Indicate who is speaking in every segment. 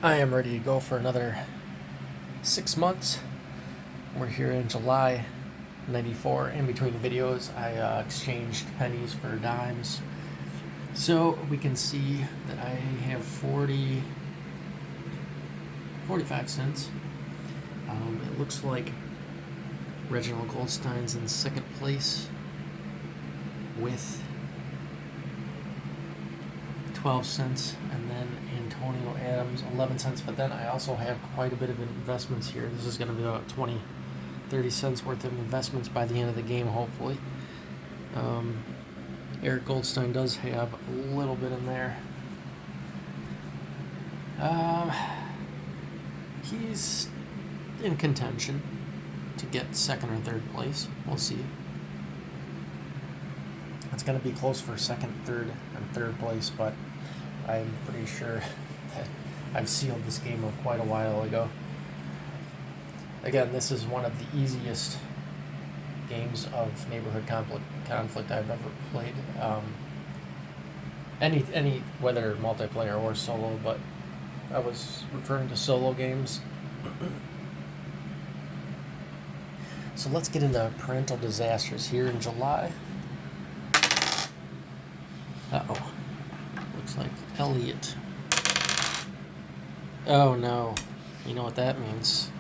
Speaker 1: I am ready to go for another 6 months. We're here in July 94. In between videos, I exchanged pennies for dimes. So we can see that I have 45 cents. It looks like Reginald Goldstein's in second place with 12 cents, and then Antonio Adams 11 cents. But then I also have quite a bit of investments here. This is going to be about 30 cents worth of investments by the end of the game, hopefully. Eric Goldstein does have a little bit in there. He's in contention to get second or third place. We'll see. It's going to be close for second, third, and third place, but I'm pretty sure that I've sealed this game up quite a while ago. Again, this is one of the easiest games of neighborhood conflict I've ever played. Any whether multiplayer or solo, but I was referring to solo games. So let's get into parental disasters here in July. Uh-oh. Looks like Elliot. Oh no. You know what that means.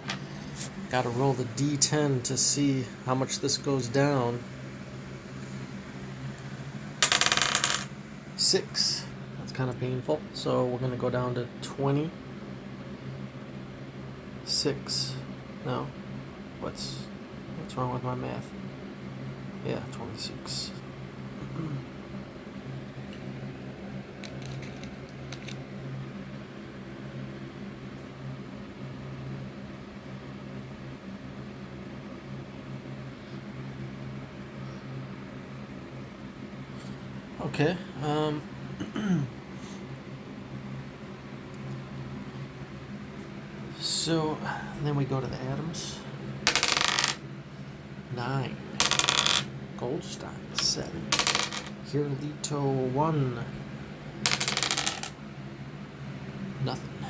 Speaker 1: Gotta roll the D10 to see how much this goes down. 6. That's kind of painful. So we're gonna go down to 20. 6. No. What's wrong with my math? Yeah, 26. Okay, so then we go to the Adams. 9. Goldstein, 7. Hirlito, 1. Nothing.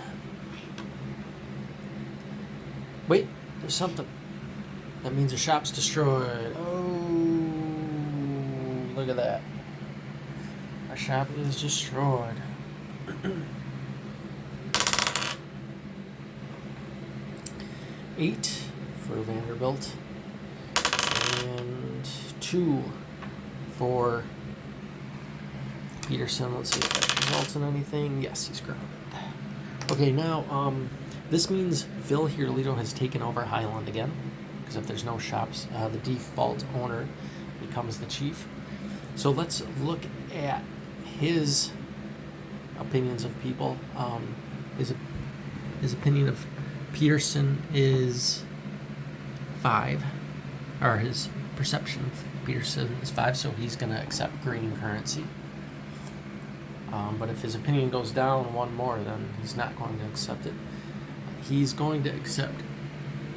Speaker 1: Wait, there's something. That means the shop's destroyed. Oh, look at that. Our shop is destroyed. 8 for Vanderbilt. And 2 for Peterson. Let's see if that results in anything. Yes, he's grounded. Okay, now this means Phil Hirlito has taken over Highland again, because if there's no shops, the default owner becomes the chief. So let's look at his opinions of people. His opinion of Peterson is 5, or his perception of Peterson is 5, so he's going to accept green currency. But if his opinion goes down one more, then he's not going to accept it. He's going to accept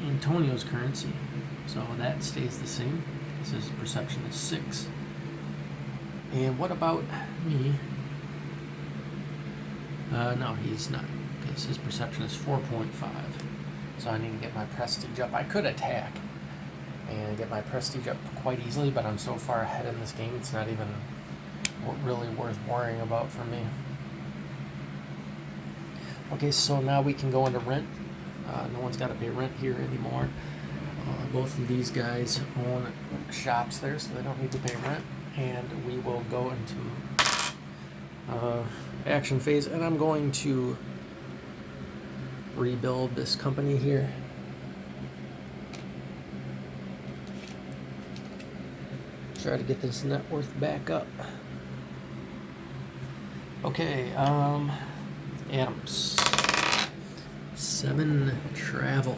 Speaker 1: Antonio's currency, so that stays the same. His perception is 6. And what about me? No, he's not, because his perception is 4.5. So I need to get my prestige up. I could attack and get my prestige up quite easily, but I'm so far ahead in this game, it's not even really worth worrying about for me. Okay, so now we can go into rent. No one's got to pay rent here anymore. Both of these guys own shops there, so they don't need to pay rent. And we will go into action phase, and I'm going to rebuild this company here. Try to get this net worth back up. Okay, Adams. 7, travel.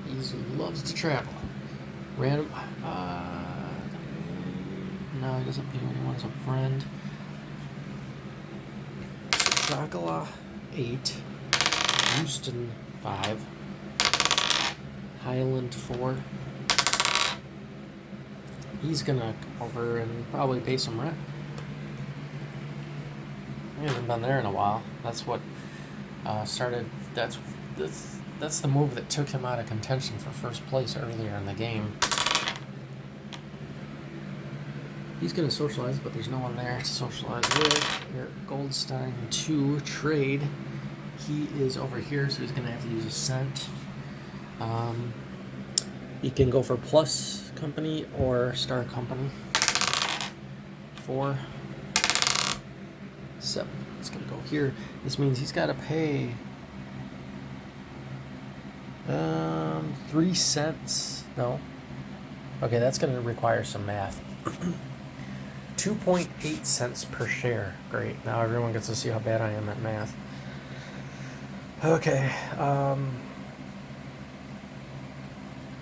Speaker 1: He loves to travel. Random. No, he doesn't view anyone as a friend. Chocala, 8. Houston, 5. Highland, 4. He's gonna come over and probably pay some rent. He hasn't been there in a while. That's what started. That's the move that took him out of contention for first place earlier in the game. He's going to socialize, but there's no one there to socialize with. Eric Goldstein to trade. He is over here, so he's going to have to use a cent. He can go for plus company or star company. 4, 7. He's going to go here. This means he's got to pay 3 cents. No. Okay, that's going to require some math. 2.8 cents per share. Great. Now everyone gets to see how bad I am at math. Okay.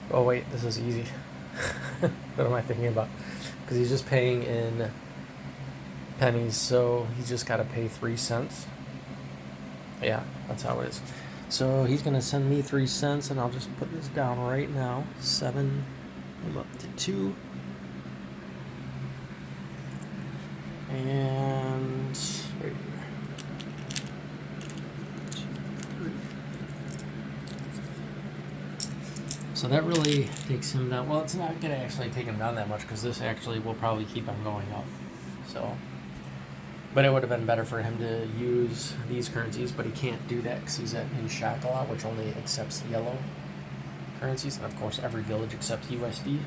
Speaker 1: Oh, wait. This is easy. What am I thinking about? Because he's just paying in pennies, so he's just got to pay 3 cents. Yeah, that's how it is. So he's going to send me 3 cents, and I'll just put this down right now. 7, I'm up to 2. And right here. 2, 3. So that really takes him down. Well, it's not going to actually take him down that much because this actually will probably keep him going up. So, but it would have been better for him to use these currencies, but he can't do that because he's in shock a lot, which only accepts yellow currencies, and of course every village accepts USD.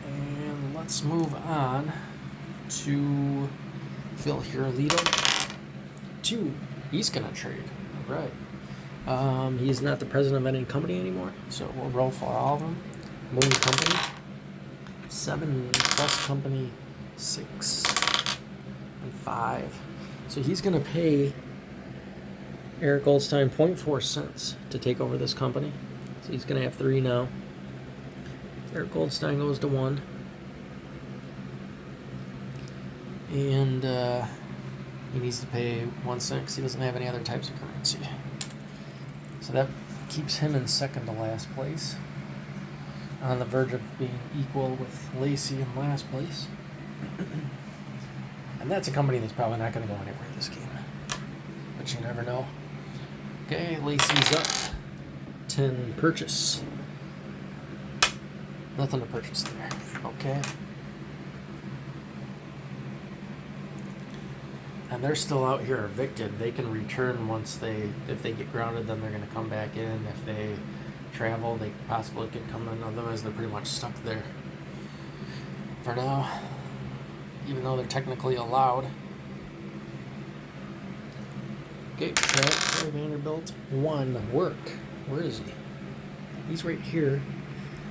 Speaker 1: And let's move on to Phil Hirolito. 2. He's gonna trade. All right. He's not the president of any company anymore, so we'll roll for all of them. Moon Company. 7 plus company. 6 and 5. So he's going to pay Eric Goldstein 0.4 cents to take over this company. So he's going to have 3 now. Eric Goldstein goes to 1. And he needs to pay 1 cent because he doesn't have any other types of currency. So that keeps him in second to last place. On the verge of being equal with Lacey in last place. And that's a company that's probably not going to go anywhere this game. But you never know. Okay, Lacey's up. 10 purchase. Nothing to purchase there. Okay. And they're still out here evicted. They can return if they get grounded, then they're going to come back in. If they travel, they possibly could come in. Otherwise, they're pretty much stuck there for now, even though they're technically allowed. Okay, Trey Vanderbilt. 1, work. Where is he? He's right here.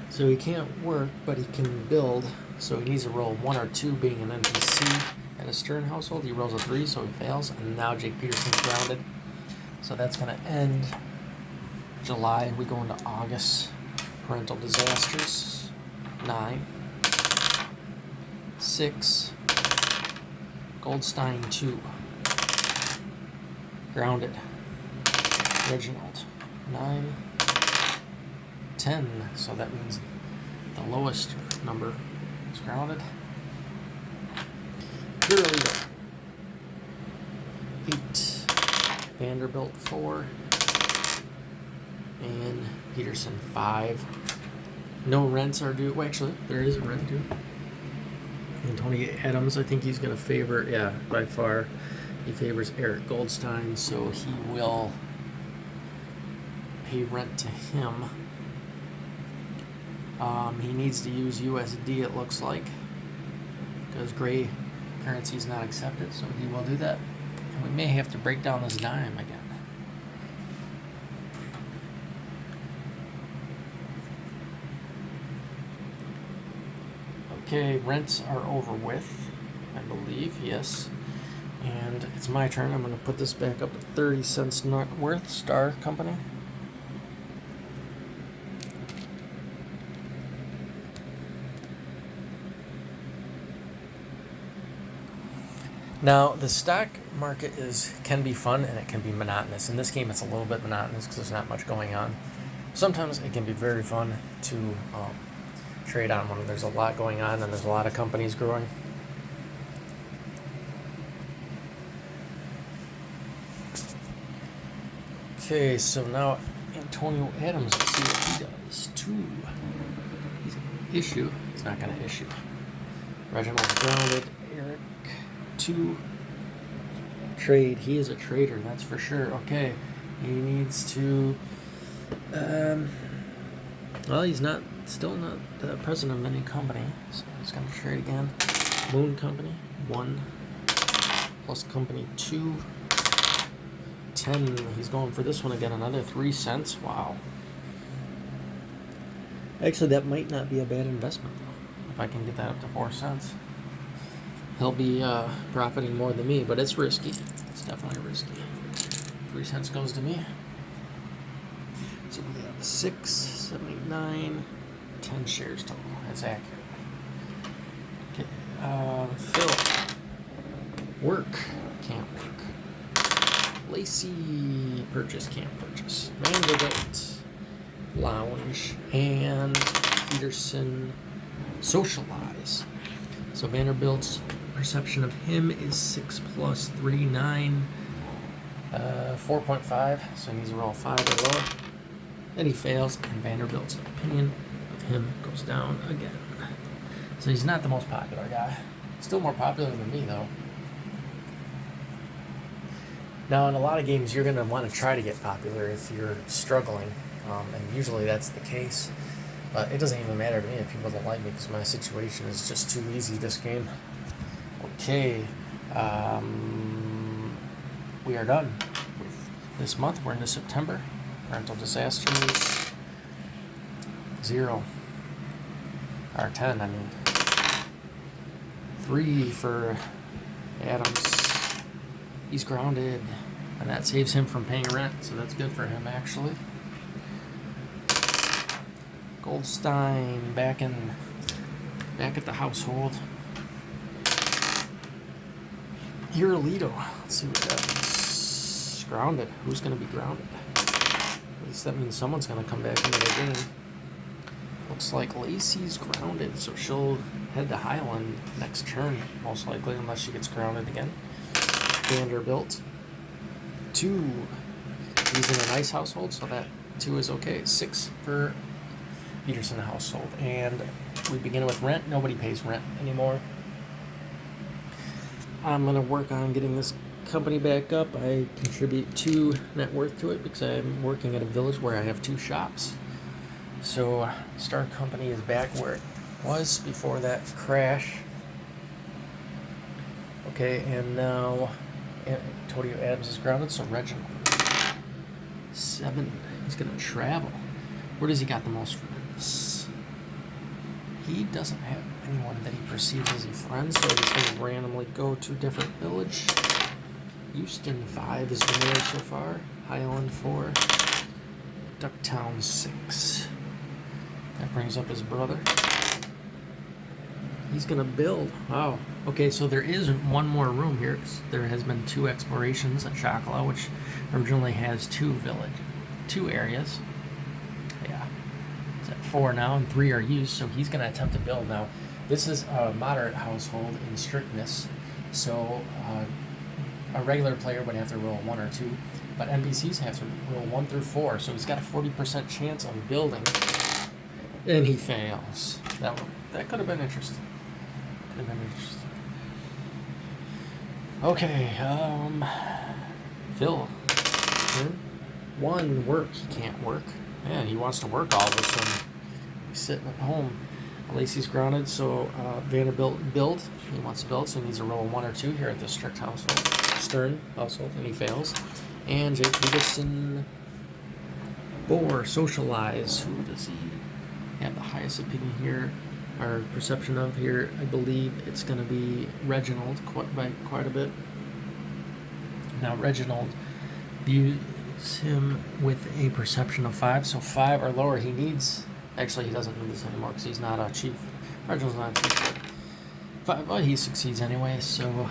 Speaker 1: So he can't work, but he can build. So he needs to roll 1 or 2, being an NPC. At a Stern household, he rolls a 3, so he fails. And now Jake Peterson's grounded. So that's going to end July. We go into August. Parental disasters. 9. 6. Goldstein 2. Grounded. Reginald. 9. 10. So that means the lowest number is grounded. Hirolito. 8. Vanderbilt 4. And Peterson 5. No rents are due. Well, actually, there is a rent due. And Tony Adams, I think he's going to favor, by far, he favors Eric Goldstein, so he will pay rent to him. He needs to use USD, it looks like, because gray currency is not accepted, so he will do that. And we may have to break down this dime again. Okay, rents are over with, I believe, yes. And it's my turn. I'm going to put this back up at 30 cents not worth, Star Company. Now, the stock market can be fun and it can be monotonous. In this game, it's a little bit monotonous because there's not much going on. Sometimes it can be very fun to trade on when there's a lot going on and there's a lot of companies growing. Okay, so now Antonio Adams, let's see what he does. 2. He's issue. He's not going to issue. Reginald's grounded. Eric, 2. Trade. He is a trader, that's for sure. Okay, he needs to. Well, he's still not the president of any company, so he's going to trade again. Moon Company, 1. Plus Company, 2. 10. He's going for this one again, another 3 cents. Wow. Actually, that might not be a bad investment, though, if I can get that up to 4 cents. He'll be profiting more than me, but it's risky. It's definitely risky. 3 cents goes to me. So we have 6, 7, 8, 9, 10 shares total. That's accurate. Okay, Phil. Work. Can't work. Lacey. Purchase. Can't purchase. Vanderbilt. Lounge. And Peterson. Socialize. So Vanderbilt's perception of him is 6 plus 3, 9. 4.5. So he needs to roll 5 or lower. Then he fails, and Vanderbilt's opinion of him goes down again. So he's not the most popular guy. Still more popular than me, though. Now, in a lot of games, you're going to want to try to get popular if you're struggling, and usually that's the case. But it doesn't even matter to me if people don't like me, because my situation is just too easy this game. Okay, we are done with this month. We're into September. Parental disasters, 0. Or 10, I mean. 3 for Adams. He's grounded, and that saves him from paying rent, so that's good for him, actually. Goldstein back at the household. Irolito. Let's see what that is. Grounded. Who's going to be grounded? At least that means someone's going to come back into the game. Looks like Lacey's grounded, so she'll head to Highland next turn, most likely, unless she gets grounded again. Vanderbilt. 2. He's in a nice household, so that 2 is okay. 6 for Peterson household. And we begin with rent. Nobody pays rent anymore. I'm going to work on getting this company back up. I contribute 2 net worth to it because I'm working at a village where I have 2 shops. So Star Company is back where it was before that crash. Okay, and now Antonio Adams is grounded, so Reginald. 7. He's going to travel. Where does he got the most friends? He doesn't have anyone that he perceives as a friend, so he's going to randomly go to a different village. Houston, 5 is the mayor so far. Highland, 4. Ducktown, 6. That brings up his brother. He's going to build. Wow. Okay, so there is one more room here. There has been 2 explorations at Chocolate, which originally has 2 areas. Yeah. It's at 4 now, and 3 are used, so he's going to attempt to build. Now, this is a moderate household in strictness, so a regular player would have to roll 1 or 2, but NPCs have to roll 1 through 4, so he's got a 40% chance of building, and he fails. That could have been interesting. Okay, Phil. 1, work. He can't work. Man, he wants to work all of a sudden. He's sitting at home. Lacey's grounded, so Vanderbilt build. He wants to build, so he needs to roll 1 or 2 here at the strict household. Stern household, and he fails. And Jake Peterson. 4, socialize. Who does he have the highest opinion here? Our perception of here, I believe it's going to be Reginald by quite a bit. Now Reginald views him with a perception of 5, so 5 or lower he needs. Actually, he doesn't need this anymore because he's not a chief. Reginald's not a chief. 5, well, he succeeds anyway, so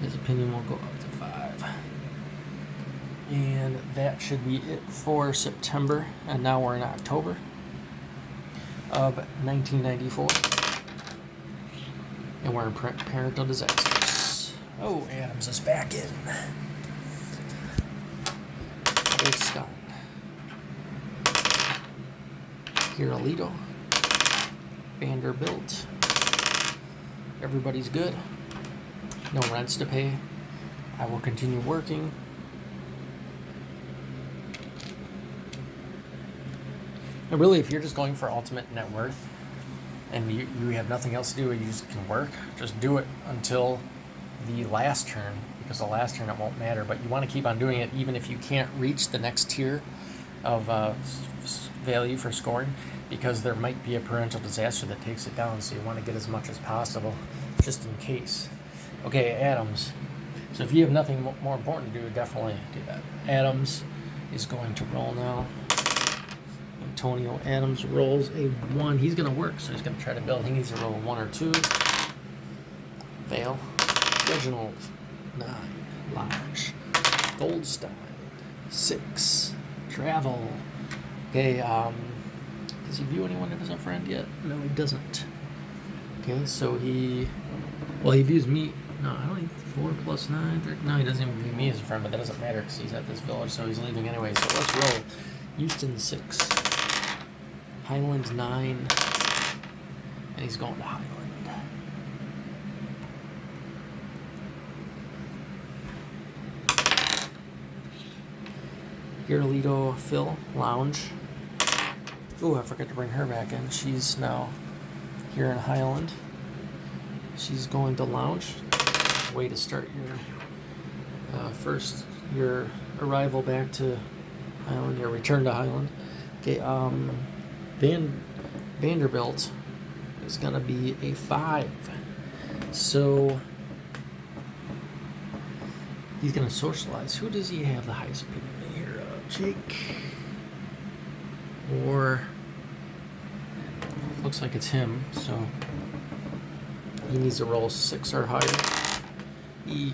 Speaker 1: his opinion will go up to 5. And that should be it for September. And now we're in October of 1994. And we're in parental disasters. Oh, Adams is back in. Goldstein, Girolito, Vanderbilt. Everybody's good. No rents to pay. I will continue working. And really, if you're just going for ultimate net worth and you have nothing else to do, you just can work, just do it until the last turn, because the last turn it won't matter. But you want to keep on doing it even if you can't reach the next tier of value for scoring, because there might be a parental disaster that takes it down, so you want to get as much as possible just in case. Okay, Adams. So if you have nothing more important to do, definitely do that. Adams is going to roll now. Antonio Adams rolls a 1. He's going to work, so he's going to try to build. He needs to roll a 1 or 2. Vale. Reginald. 9. Lodge. Goldstein. 6. Travel. Okay, does he view anyone as a friend yet? No, he doesn't. Okay, so he views me. No, I don't think 4 plus 9. 30, no, he doesn't even view me as a friend, but that doesn't matter because he's at this village, so he's leaving anyway. So let's roll. Houston 6. Highland 9. And he's going to Highland. Girolito, Phil, Lounge. Oh, I forgot to bring her back in. She's now here in Highland. She's going to Lounge. Way to start your arrival back to Highland, your return to Highland. Okay, Vanderbilt is going to be a 5. So he's going to socialize. Who does he have the highest opinion in here? Jake. Or looks like it's him, so he needs to roll 6 or higher.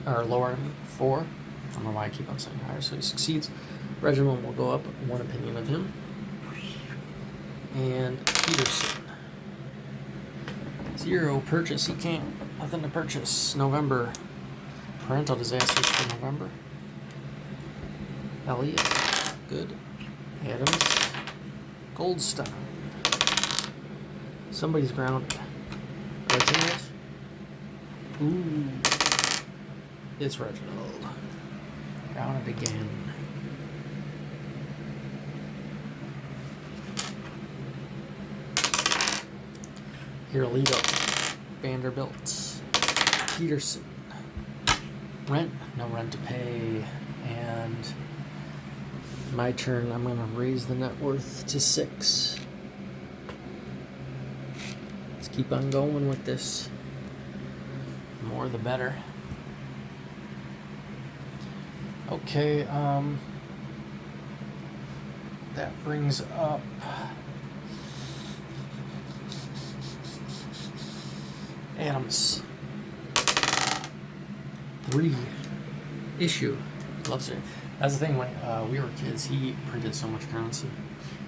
Speaker 1: Or lower, 4. I don't know why I keep on saying higher, so he succeeds. Reginald will go up 1 opinion of him. And Peterson. 0 purchase. He can't. Nothing to purchase. November. Parental disasters for November. Elliott. Good. Adams. Goldstein. Somebody's grounded. Reginald. Ooh. It's Reginald. Grounded again. Girolito. Vanderbilt. Peterson. Rent. No rent to pay. And my turn. I'm going to raise the net worth to 6. Let's keep on going with this. The more the better. Okay, that brings up Adams. 3 issue. Loves it. That's the thing, when we were kids, he printed so much currency.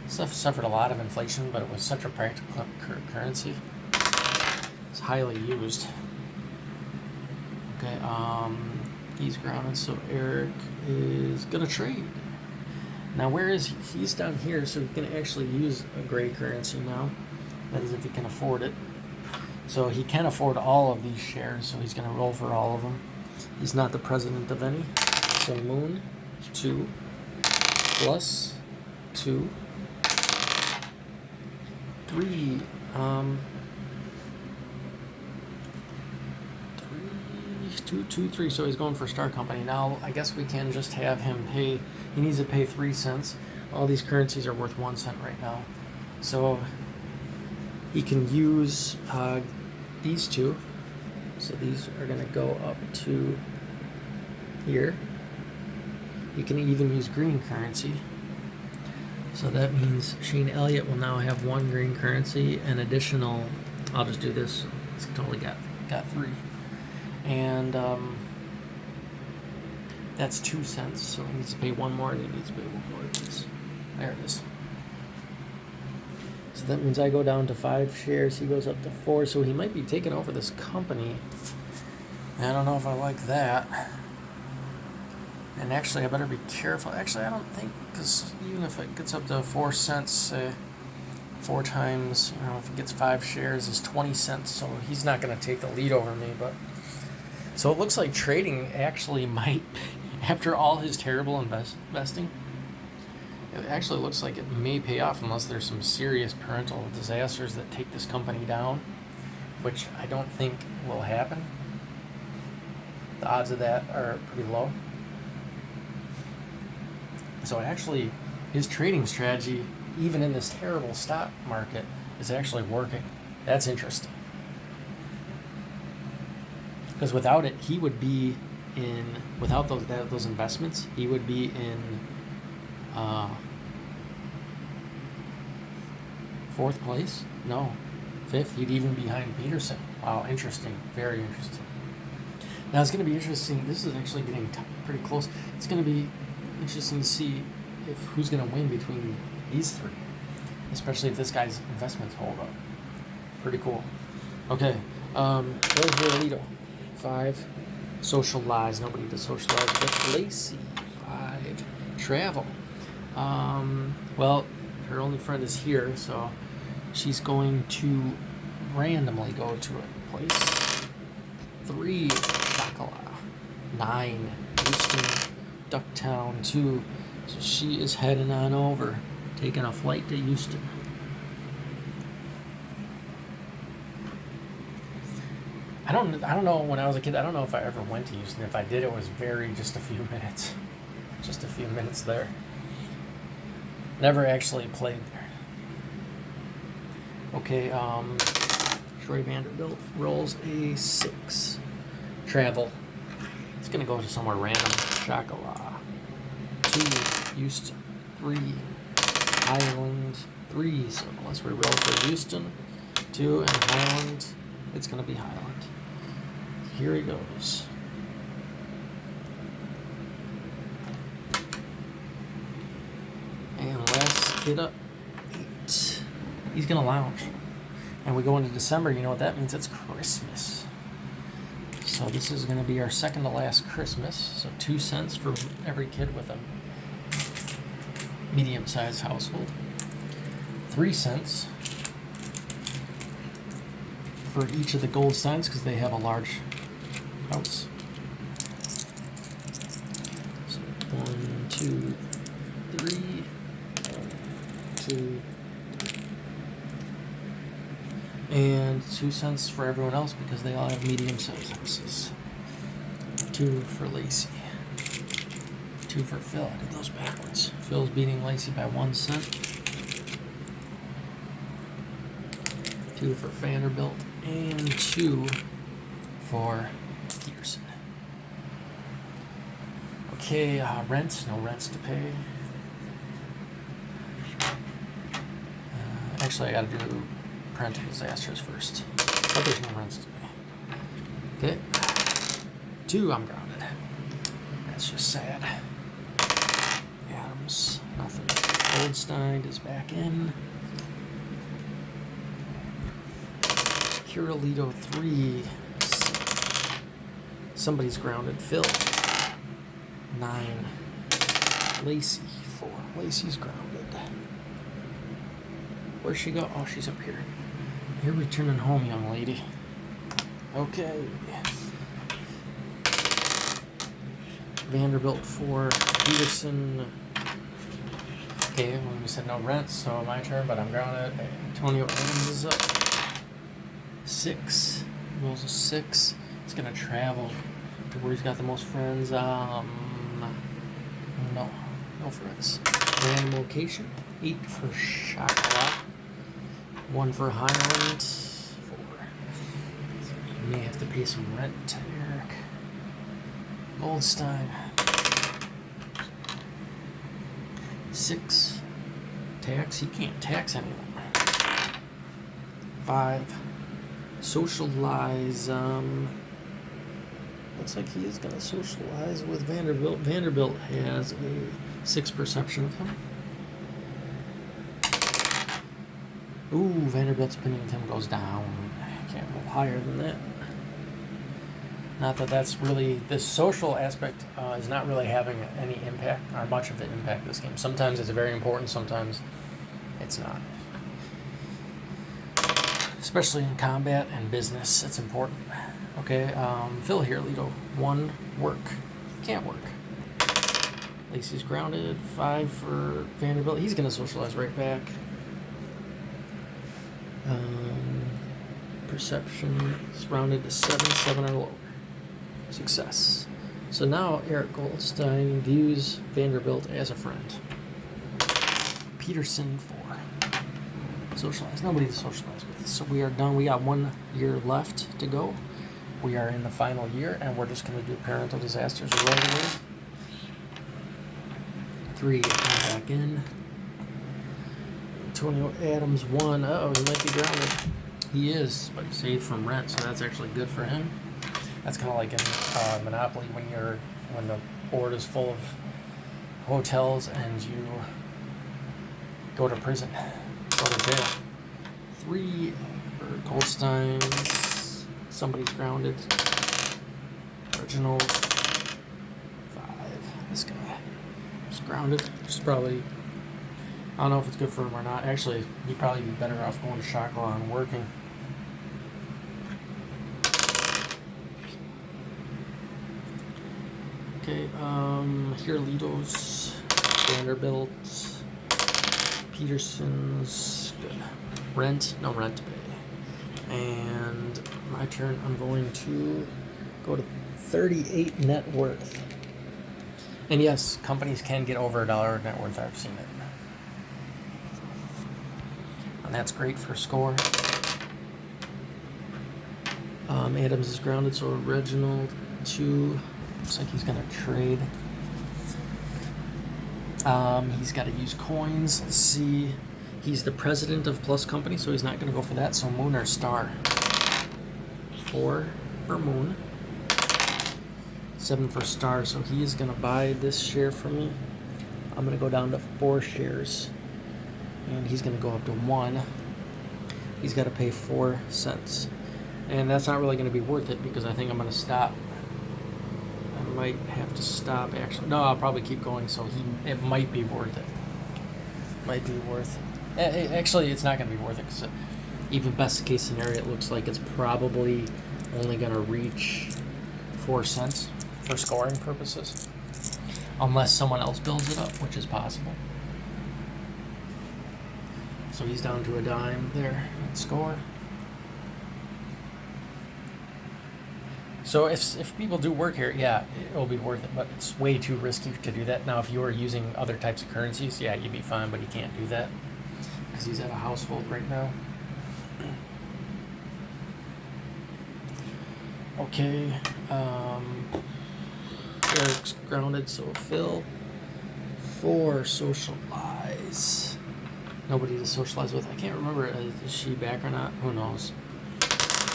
Speaker 1: Stuff suffered a lot of inflation, but it was such a practical currency. It's highly used. Okay, he's grounded, so Eric is going to trade. Now, where is he? He's down here, so he can actually use a gray currency now. That is, if he can afford it. So he can afford all of these shares, so he's going to roll for all of them. He's not the president of any. So Moon, 2, plus 2, 3, 2, 2, 3. So he's going for Star Company. Now, I guess we can just have him pay. He needs to pay 3 cents. All these currencies are worth 1 cent right now. So he can use these 2. So these are going to go up to here. You can even use green currency. So that means Shane Elliott will now have 1 green currency and additional. I'll just do this. It's totally got 3. And that's 2 cents. So he needs to pay 1 more, and he needs to pay 1 more of these. There it is. So that means I go down to 5 shares. He goes up to 4. So he might be taking over this company. I don't know if I like that. And actually, I better be careful. Actually, I don't think, because even if it gets up to 4 cents, 4 times, if it gets 5 shares is 20 cents. So he's not going to take the lead over me. But so it looks like trading actually might, after all his terrible investing, it actually looks like it may pay off unless there's some serious parental disasters that take this company down, which I don't think will happen. The odds of that are pretty low. So actually, his trading strategy, even in this terrible stock market, is actually working. That's interesting. Because without it, he would be without those investments, he would be in 4th place? No, 5th. He'd even be behind Peterson. Wow, interesting. Very interesting. Now it's going to be interesting. This is actually getting pretty close. It's going to be interesting to see who's going to win between these 3, especially if this guy's investments hold up. Pretty cool. Okay, Alito, 5. Socialize. Nobody to socialize with. Lacey, 5. Travel. Well, her only friend is here, so she's going to randomly go to a place. 3. Chocolat. 9. Houston, Ducktown, 2. So she is heading on over, taking a flight to Houston. I don't know, when I was a kid, I don't know if I ever went to Houston. If I did, it was just a few minutes. Just a few minutes there. Never actually played there. Okay, Troy Vanderbilt rolls a 6. Travel. It's going to go to somewhere random. Chocolat. 2. Houston. 3. Highland. 3. So let's re-roll for Houston. 2 and Highland. It's going to be Highland. Here he goes. And last hit up, 8. He's going to lounge. And we go into December. You know what that means? It's Christmas. So this is going to be our second to last Christmas. So 2 cents for every kid with a medium-sized household. 3 cents for each of the Goldsteins because they have a large house. So 1, 2, 3. 1, 2, 3. And 2 cents for everyone else because they all have medium-sized houses. 2 for Lacey. 2 for Phil. I did those backwards. Phil's beating Lacey by 1 cent. 2 for Vanderbilt. And 2 for Peterson. Okay, rent. No rents to pay. Actually, I gotta do parental disasters first. But there's no rents to pay. Okay. 2, I'm grounded. That's just sad. Adams, nothing. Goldstein is back in. Alito, 3. Somebody's grounded. Phil. 9. Lacey, 4. Lacey's grounded. Where'd she go? Oh, she's up here. You're returning home, young lady. Okay. Vanderbilt, 4. Peterson. Okay, well, we said no rent, so my turn, but I'm grounded. Antonio Adams is up. 6. Rolls a 6. He's gonna travel to where he's got the most friends. No friends. Random location. 8 for Chocolat. 1 for Highland. 4. So you may have to pay some rent to Eric. Goldstein. 6. Tax. He can't tax anyone. 5. Socialize. Looks like he is going to socialize with Vanderbilt. Vanderbilt has a 6 perception of him. Ooh, Vanderbilt's opinion of him goes down. Can't go higher than that. Not that that's really, this social aspect is not really having any impact, or much of an impact this game. Sometimes it's very important, sometimes it's not. Especially in combat and business, it's important. Okay, Phil here, Lido. 1, work. Can't work. Lacey's grounded. 5 for Vanderbilt. He's going to socialize right back. Perception is rounded to 7, 7 or lower. Success. So now Eric Goldstein views Vanderbilt as a friend. Peterson 4. Socialize. Nobody to socialize with. So we are done. We got 1 year left to go. We are in the final year, and we're just going to do parental disasters right away. 3 back in. Antonio Adams 1. Uh-oh, he might be grounded. He is, but saved from rent, so that's actually good for him. That's kind of like in Monopoly when the board is full of hotels and you go to prison, go to jail. 3 for Goldstein. Somebody's grounded. Reginald 5. This guy is grounded. Just probably, I don't know if it's good for him or not. Actually, he'd probably be better off going to Shakla and working. Okay, here Lido's, Vanderbilt, Peterson's, good. Rent, no rent to pay. And my turn, I'm going to go to 38 net worth. And yes, companies can get over $1 net worth, I've seen it. And that's great for score. Adams is grounded, so Reginald 2. Looks like he's going to trade. He's got to use coins. Let's see. He's the president of Plus Company, so he's not going to go for that. So Moon or Star. 4 for Moon. 7 for Star. So he is going to buy this share from me. I'm going to go down to 4 shares. And he's going to go up to 1. He's got to pay 4 cents. And that's not really going to be worth it because I think I'm going to stop. I might have to stop actually. No, I'll probably keep going, so it might be worth it. Might be worth it. Actually, it's not going to be worth it because even best case scenario, it looks like it's probably only going to reach 4 cents for scoring purposes. Unless someone else builds it up, which is possible. So he's down to a dime there at score. So if people do work here, yeah, it'll be worth it, but it's way too risky to do that. Now, if you were using other types of currencies, yeah, you'd be fine, but you can't do that because he's at a household right now. Okay, Eric's grounded, so Phil. 4, socialize. Nobody to socialize with. I can't remember, is she back or not? Who knows?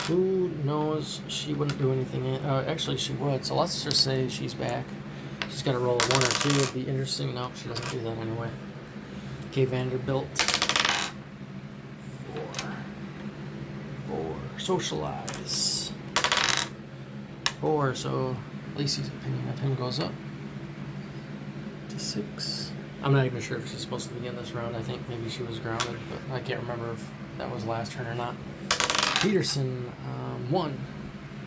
Speaker 1: Who knows? She wouldn't do anything. Actually, she would. So let's just say she's back. She's got to roll a 1 or 2. It'd be interesting. Nope, she doesn't do that anyway. Okay, Vanderbilt. 4. Socialize. 4. So Lacey's opinion of him goes up to 6. I'm not even sure if she's supposed to be in this round. I think maybe she was grounded, but I can't remember if that was last turn or not. Peterson, 1.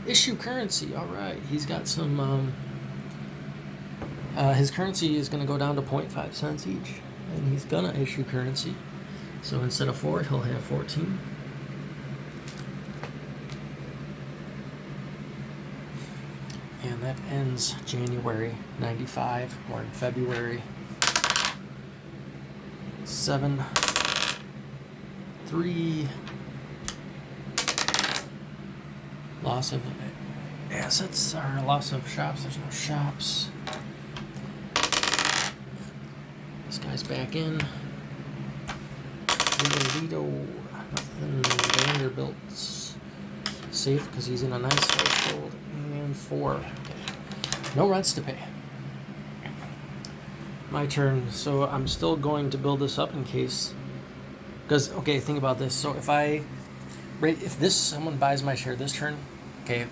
Speaker 1: Issue currency. All right. He's got some... his currency is going to go down to 0.5 cents each. And he's going to issue currency. So instead of 4, he'll have 14. And that ends January 95. We're in February. 7, 3... Loss of assets, or loss of shops. There's no shops. This guy's back in. Lido, nothing. Vanderbilt's safe because he's in a nice household. And 4. Okay. No rents to pay. My turn. So I'm still going to build this up in case. Because, okay, think about this. So if someone buys my share this turn, okay,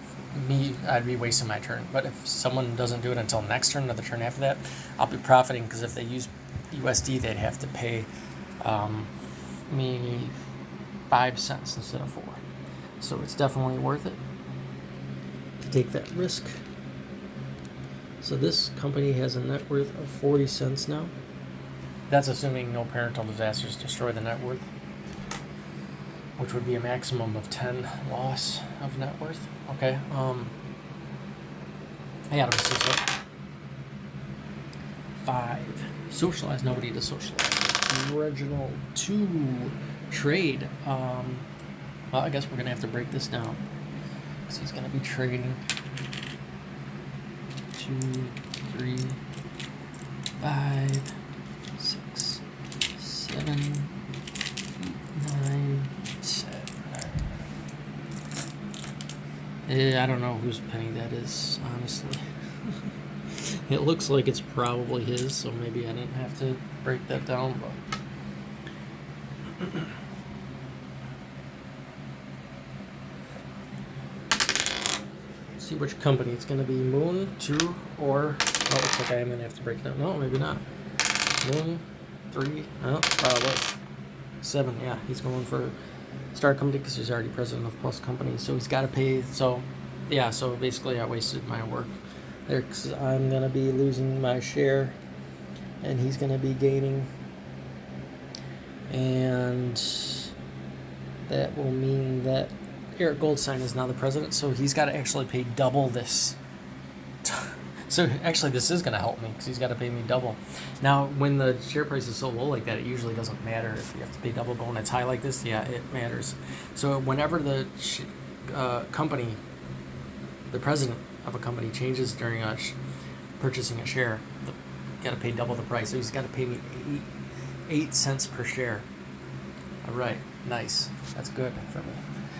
Speaker 1: I'd be wasting my turn. But if someone doesn't do it until next turn, another turn after that, I'll be profiting, because if they use USD, they'd have to pay me 5 cents instead of 4. So it's definitely worth it to take that risk. So this company has a net worth of 40 cents now. That's assuming no parental disasters destroy the net worth, which would be a maximum of 10 loss of net worth. Okay. Adams is up. 5. Socialize. Nobody to socialize. Original 2. Trade. Well, I guess we're going to have to break this down, because he's going to be trading 2, 3, 5, 6, 7, 8, 9, 10. I don't know whose penny that is, honestly. It looks like it's probably his, so maybe I didn't have to break that down, but see which company it's going to be. Moon, 2, or oh, looks like I am going to have to break it down. No, maybe not. Moon, 3, oh, 7. Yeah, he's going for Star Company because he's already president of Plus Company, so he's got to pay. So yeah, so basically I wasted my work there, because I'm going to be losing my share and he's going to be gaining, and that will mean that Eric Goldstein is now the president, so he's got to actually pay double this. So actually this is going to help me, because he's got to pay me double. Now, when the share price is so low like that, it usually doesn't matter if you have to pay double. But when it's high like this, yeah, it matters. So whenever the company, the president of a company changes during purchasing a share, you got to pay double the price. So he's got to pay me 8 cents per share. All right, nice. That's good for me.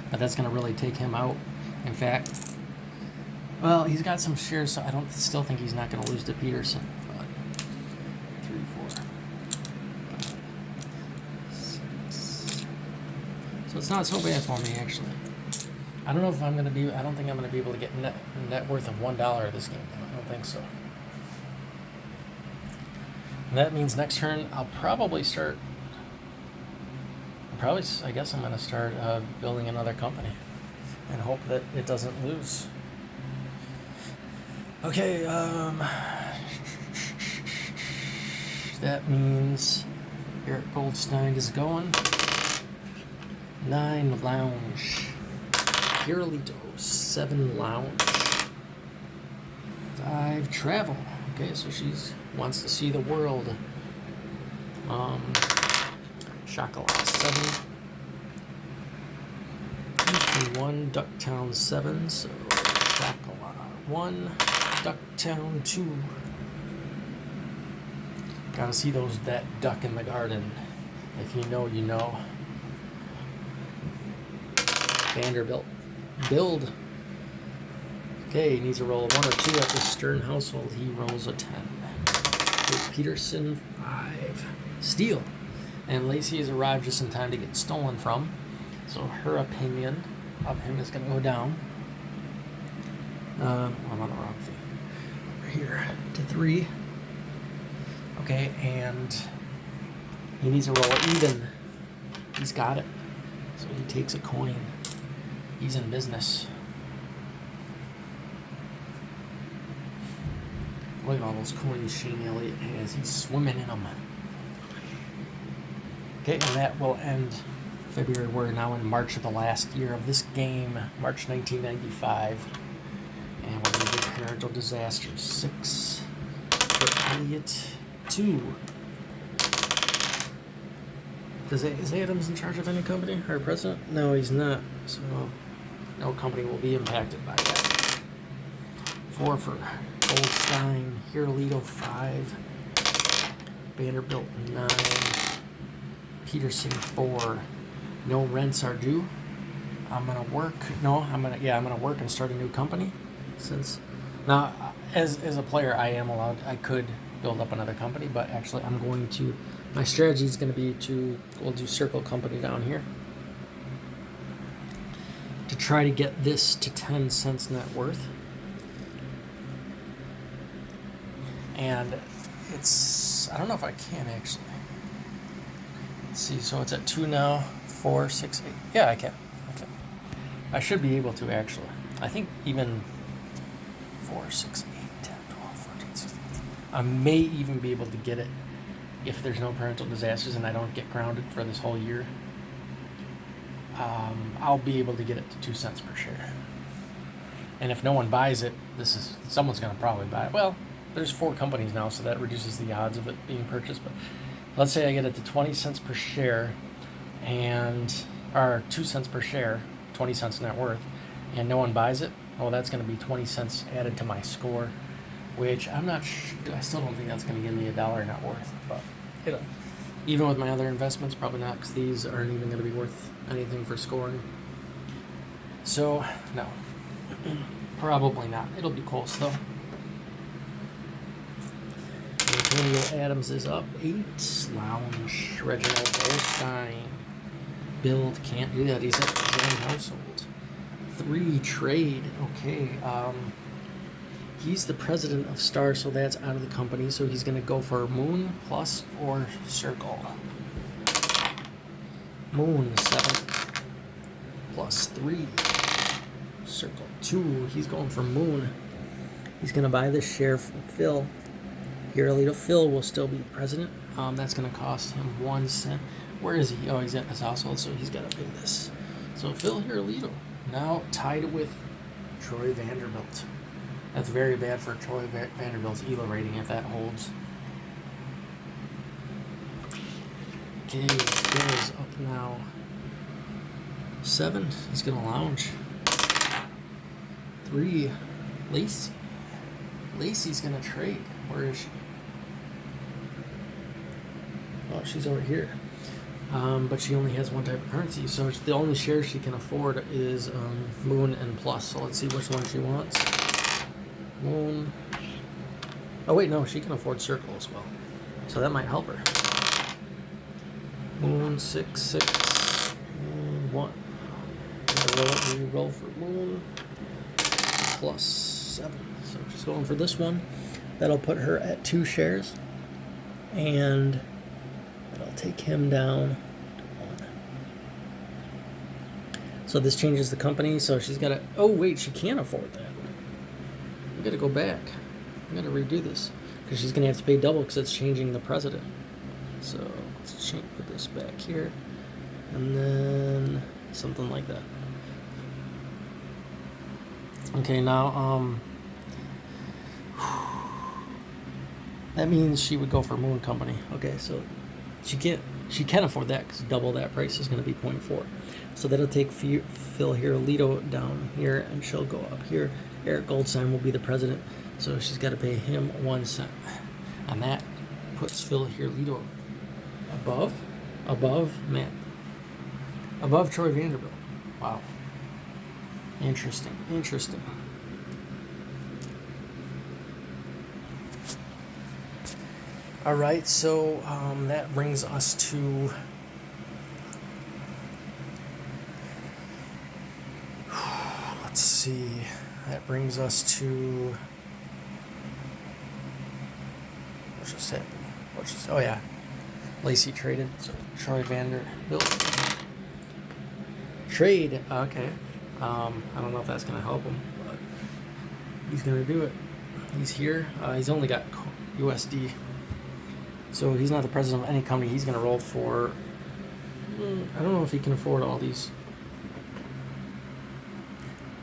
Speaker 1: But that's going to really take him out. In fact, well, he's got some shares, so I still think he's not going to lose to Peterson. But 3, 4, 5, 6. So it's not so bad for me, actually. I don't know if I'm going to be. I don't think I'm going to be able to get net worth of $1 this game. I don't think so. And that means next turn I'll probably start. I guess I'm going to start building another company and hope that it doesn't lose. Okay, that means Eric Goldstein is going. 9 lounge. Hirolito, 7 lounge. 5 travel. Okay, so she wants to see the world. Chocolat, 7. Houston, 1. Ducktown, 7. So Chocolat, 1. Ducktown, 2. Gotta see that duck in the garden. If you know, you know. Vanderbilt. Build. Okay, he needs a roll of 1 or 2 at the Stern household. He rolls a 10. Okay, Peterson, 5. Steal. And Lacey has arrived just in time to get stolen from. So her opinion of him is going to go down. I'm on the wrong thing. Over here to 3. Okay, and he needs a roll even. He's got it. So he takes a coin. He's in business. Look at all those coins Shane Elliott has. He's swimming in them. Okay, and that will end February. We're now in March of the last year of this game, March 1995. And we're going to do parental disasters. 6 for Elliott. 2. Is Adams in charge of any company or president? No, he's not. So no company will be impacted by that. 4 for Goldstein. Hirolito, 5. Vanderbilt, 9. Peterson, 4. No rents are due. I'm gonna work. I'm gonna work and start a new company. Since now, as a player, I am allowed. I could build up another company, but actually, I'm going to. My strategy is going to be we'll do Circle Company down here. to try to get this to 10 cents net worth. And it's, I don't know if I can actually. Let's see, so it's at 2 now, 4, 6, 8. Yeah, I can. I should be able to actually. I think even 4, 6, 8, 10, 12, 14, 16. I may even be able to get it if there's no parental disasters and I don't get grounded for this whole year. I'll be able to get it to 2 cents per share. And if no one buys it, someone's going to probably buy it. Well, there's 4 companies now, so that reduces the odds of it being purchased. But let's say I get it to 20 cents per share, or 2 cents per share, 20 cents net worth, and no one buys it. Oh, that's going to be 20 cents added to my score, which I still don't think that's going to give me $1 net worth. But even with my other investments, probably not, because these aren't even going to be worth anything for scoring. So, no. Probably not. It'll be close, though. Antonio Adams is up 8. Lounge. Reginald Goldstein. Build. Can't do that. He's at the joint household. 3. Trade. Okay. He's the president of Star, so that's out of the company. So he's going to go for Moon, Plus, or Circle. Moon, 7. Plus 3. Circle, 2. He's going for Moon. He's going to buy this share from Phil. Hirolito Phil will still be president. That's going to cost him 1 cent. Where is he? Oh, he's at his household, so he's got to pay this. So Phil Hirolito now tied with Troy Vanderbilt. That's very bad for Troy Vanderbilt's ELA rating if that holds. Okay, Phil's up now. 7. He's going to lounge. 3. Lacey. Lacey's going to trade. Where is she? Oh, she's over here. But she only has one type of currency, so the only shares she can afford is Moon and Plus. So let's see which one she wants. Moon. Oh wait, no, she can afford Circle as well, so that might help her. Moon, 6, 6, and 1. We roll for Moon. Plus 7. So she's going for this one. That'll put her at 2 shares, and that'll take him down to 1. So this changes the company. So she's got to. Oh wait, she can't afford that. We got to go back. We got to redo this because she's going to have to pay double because it's changing the president. So let's put this back here, and then something like that. Okay, now that means she would go for Moon Company. Okay, so she can afford that because double that price is going to be 0.4. So that'll take Phil Hirolito down here, and she'll go up here. Eric Goldstein will be the president, so she's got to pay him 1 cent, and that puts Phil Hirolito above Troy Vanderbilt. Wow. Interesting. All right, so that brings us to let's see. That brings us to oh yeah, Lacey traded. So Troy Vanderbilt trade. Okay. I don't know if that's going to help him, but he's going to do it. He's here. He's only got USD. So he's not the president of any company. He's going to roll for... I don't know if he can afford all these.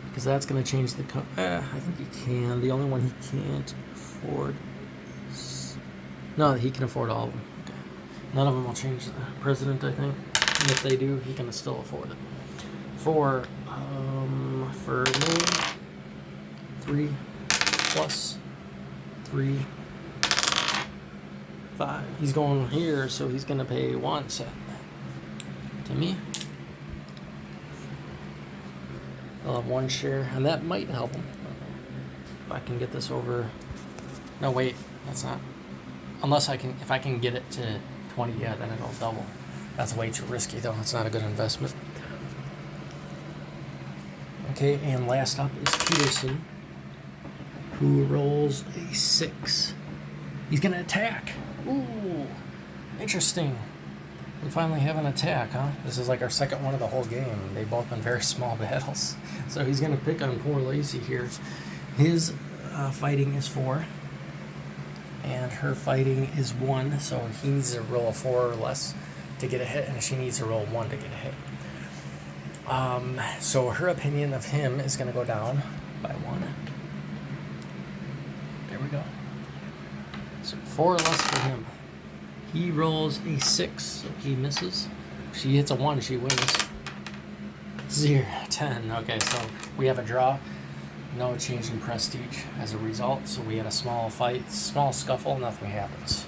Speaker 1: Because that's going to change the... I think he can. The only one he can't afford is... No, he can afford all of them. Okay. None of them will change the president, I think. And if they do, he can still afford it. For Moon, 3 plus 3, 5. He's going here, so he's going to pay 1 cent to me. I'll have 1 share, and that might help him. If I can get this over. No, wait, that's not. Unless if I can get it to 20, yeah, then it'll double. That's way too risky, though. It's not a good investment. Okay, and last up is Peterson, who rolls a 6. He's going to attack. Ooh, interesting. We finally have an attack, huh? This is like our second one of the whole game. They've both been very small battles. So he's going to pick on poor Lacey here. His fighting is 4. And her fighting is 1. So he needs to roll a 4 or less to get a hit. And she needs to roll 1 to get a hit. So her opinion of him is going to go down by 1. There we go. So 4 or less for him. He rolls a 6, so he misses. If she hits a 1, she wins. 0, 10. Okay, so we have a draw. No change in prestige as a result. So we had a small fight, small scuffle, nothing happens.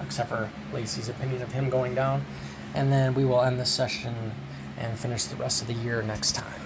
Speaker 1: Except for Lacey's opinion of him going down. And then we will end this session and finish the rest of the year next time.